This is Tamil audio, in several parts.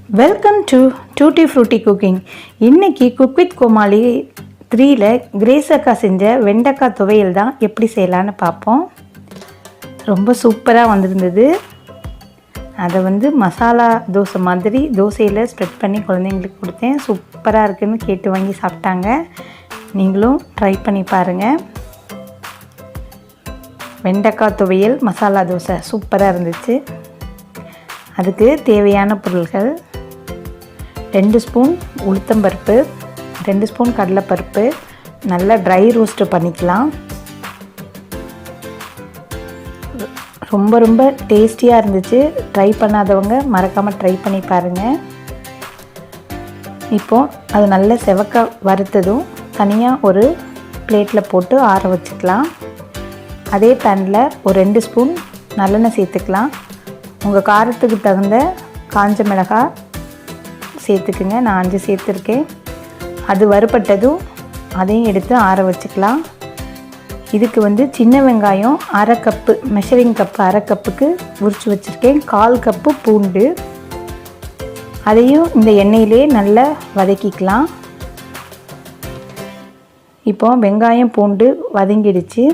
Welcome to tutti frutti cooking. இன்றைக்கி குக் வித் கோமாளி 3ல் கிரேஸ் அக்கா செஞ்ச வெண்டைக்காய் துவையல் தான் எப்படி செய்யலான்னு பார்ப்போம். ரொம்ப சூப்பராக வந்திருந்தது. அதை மசாலா தோசை மாதிரி தோசையில் ஸ்ப்ரெட் பண்ணி குழந்தைங்களுக்கு கொடுத்தேன். சூப்பராக இருக்குதுன்னு கேட்டு வாங்கி சாப்பிட்டாங்க. நீங்களும் ட்ரை பண்ணி பாருங்கள். வெண்டைக்காய் துவையல் மசாலா தோசை சூப்பராக இருந்துச்சு. அதுக்கு தேவையான பொருட்கள்: 2 ஸ்பூன் உளுத்தம்பருப்பு, 2 ஸ்பூன் கடலைப்பருப்பு, நல்லா ட்ரை ரோஸ்ட்டு பண்ணிக்கலாம். ரொம்ப டேஸ்டியாக இருந்துச்சு. ட்ரை பண்ணாதவங்க மறக்காமல் ட்ரை பண்ணி பாருங்கள். இப்போது அது நல்ல செவக்க வறுத்ததும் தனியாக ஒரு பிளேட்டில் போட்டு ஆற வச்சுக்கலாம். அதே பேனில் ஒரு 2 ஸ்பூன் நல்லெண்ணெய் சேர்த்துக்கலாம். உங்கள் காரத்துக்கு தகுந்த காஞ்ச மிளகாய் சேர்த்துக்குங்க. நான் 5 சேர்த்துருக்கேன். அது வறுபட்டதும் அதையும் எடுத்து ஆற வச்சுக்கலாம். இதுக்கு சின்ன வெங்காயம் அரை கப்பு, மெஷரிங் கப்பு அரை கப்புக்கு உரித்து வச்சுருக்கேன். 1/4 கப்பு பூண்டு, அதையும் இந்த எண்ணெயிலே நல்லா வதக்கிக்கலாம். இப்போ வெங்காயம் பூண்டு வதங்கிடுச்சு.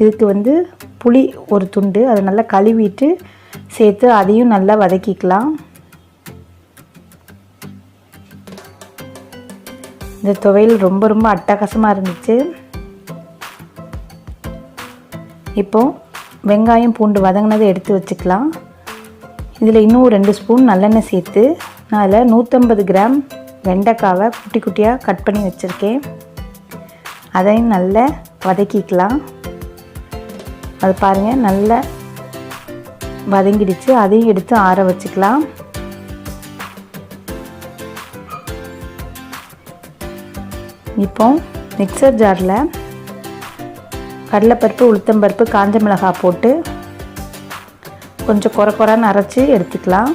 இதுக்கு புளி ஒரு துண்டு, அதை நல்லா கழுவிட்டு சேர்த்து அதையும் நல்லா வதக்கிக்கலாம். இந்த துவையல் ரொம்ப அட்டகாசமாக இருந்துச்சு. இப்போது வெங்காயம் பூண்டு வதங்கினதை எடுத்து வச்சுக்கலாம். இதில் இன்னும் 2 ஸ்பூன் நல்லெண்ணெய் சேர்த்து நான் அதில் 150 கிராம் வெண்டைக்காவை குட்டி குட்டியாக கட் பண்ணி வச்சுருக்கேன். அதையும் நல்லா வதக்கிக்கலாம். அது பாருங்கள், நல்லா வதங்கிடுச்சு. அதையும் எடுத்து ஆற வச்சுக்கலாம். இப்போ மிக்சர் ஜாரில் கடலைப்பருப்பு, உளுத்தம்பருப்பு, காஞ்ச மிளகாய் போட்டு கொஞ்சம் குறைன்னு அரைச்சி எடுத்துக்கலாம்.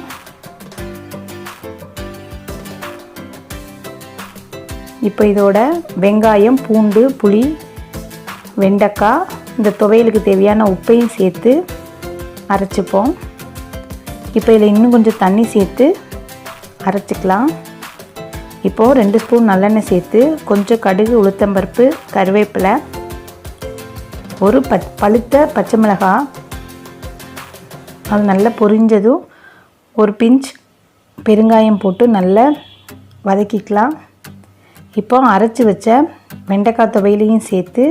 இப்போ இதோட வெங்காயம், பூண்டு, புளி, வெண்டைக்காய், இந்த துவையலுக்கு தேவையான உப்பையும் சேர்த்து அரைச்சிப்போம். இப்போ இதில் இன்னும் கொஞ்சம் தண்ணி சேர்த்து அரைச்சிக்கலாம். இப்போது 2 ஸ்பூன் நல்லெண்ணெய் சேர்த்து கொஞ்சம் கடுகு, உளுத்தம்பருப்பு, கருவேப்பிலை, ஒரு பழுத்த பச்சை மிளகாய், அது நல்லா பொரிஞ்சதும் ஒரு பிஞ்ச் பெருங்காயம் போட்டு நல்லா வதக்கிக்கலாம். இப்போ அரைச்சி வச்ச வெண்டைக்காய் துவையிலையும் சேர்த்து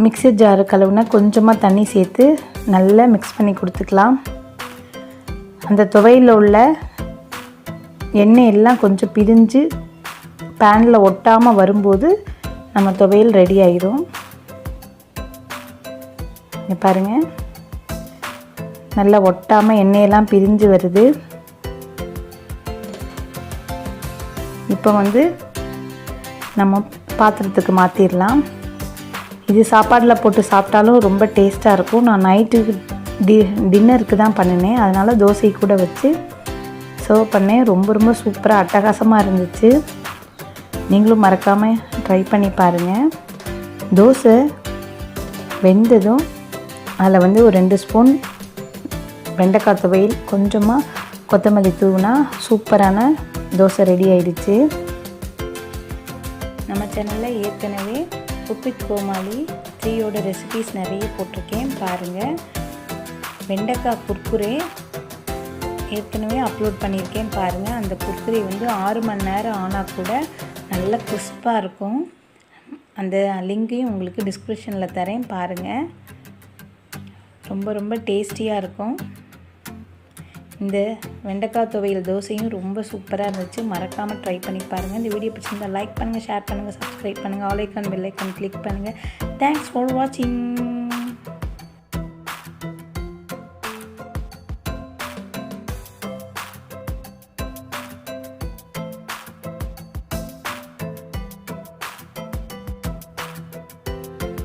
மிக்சர் ஜாரு கழுவுனா கொஞ்சமாக தண்ணி சேர்த்து நல்லா மிக்ஸ் பண்ணி கொடுத்துக்கலாம். அந்த துவையில் உள்ள எண்ணெய் எல்லாம் கொஞ்சம் பிரிஞ்சு பேனில் ஒட்டாமல் வரும்போது நம்ம துவையல் ரெடி ஆயிடும். பாருங்கள், நல்லா ஒட்டாமல் எண்ணெயெல்லாம் பிரிஞ்சு வருது. இப்போ நம்ம பாத்திரத்துக்கு மாற்றிடலாம். இது சாப்பாடில் போட்டு சாப்பிட்டாலும் ரொம்ப டேஸ்ட்டாக இருக்கும். நான் நைட்டுக்கு டின்னருக்கு தான் பண்ணினேன். அதனால் தோசை கூட வச்சு சர்வ் பண்ணேன். ரொம்ப சூப்பராக அட்டகாசமாக இருந்துச்சு. நீங்களும் மறக்காமல் ட்ரை பண்ணி பாருங்கள். தோசை வெந்ததும் அதில் ஒரு 2 ஸ்பூன் வெண்டைக்காய் துவையல், கொஞ்சமாக கொத்தமல்லி தூவினா சூப்பரான தோசை ரெடி ஆயிடுச்சு. நம்ம சேனலில் ஏற்கனவே குக் வித் கோமாளி 3யோட ரெசிபீஸ் நிறைய போட்டிருக்கேன், பாருங்கள். வெண்டைக்காய் குர்குரே ஏற்கனவே அப்லோட் பண்ணியிருக்கேன், பாருங்கள். அந்த குர்குரே 6 மணி நேரம் ஆனால் கூட நல்ல கிறிஸ்பாக இருக்கும். அந்த லிங்கையும் உங்களுக்கு டிஸ்கிரிப்ஷனில் தரேன், பாருங்கள். ரொம்ப டேஸ்டியாக இருக்கும். இந்த வெண்டைக்காய் துவையல் தோசையும் ரொம்ப சூப்பராக இருந்துச்சு. மறக்காமல் ட்ரை பண்ணி பாருங்கள். இந்த வீடியோ பிடிச்சிருந்தால் லைக் பண்ணுங்கள், ஷேர் பண்ணுங்கள், சப்ஸ்கிரைப் பண்ணுங்கள், all icon bell icon click பண்ணுங்கள். தேங்க்ஸ் ஃபார் வாட்சிங்.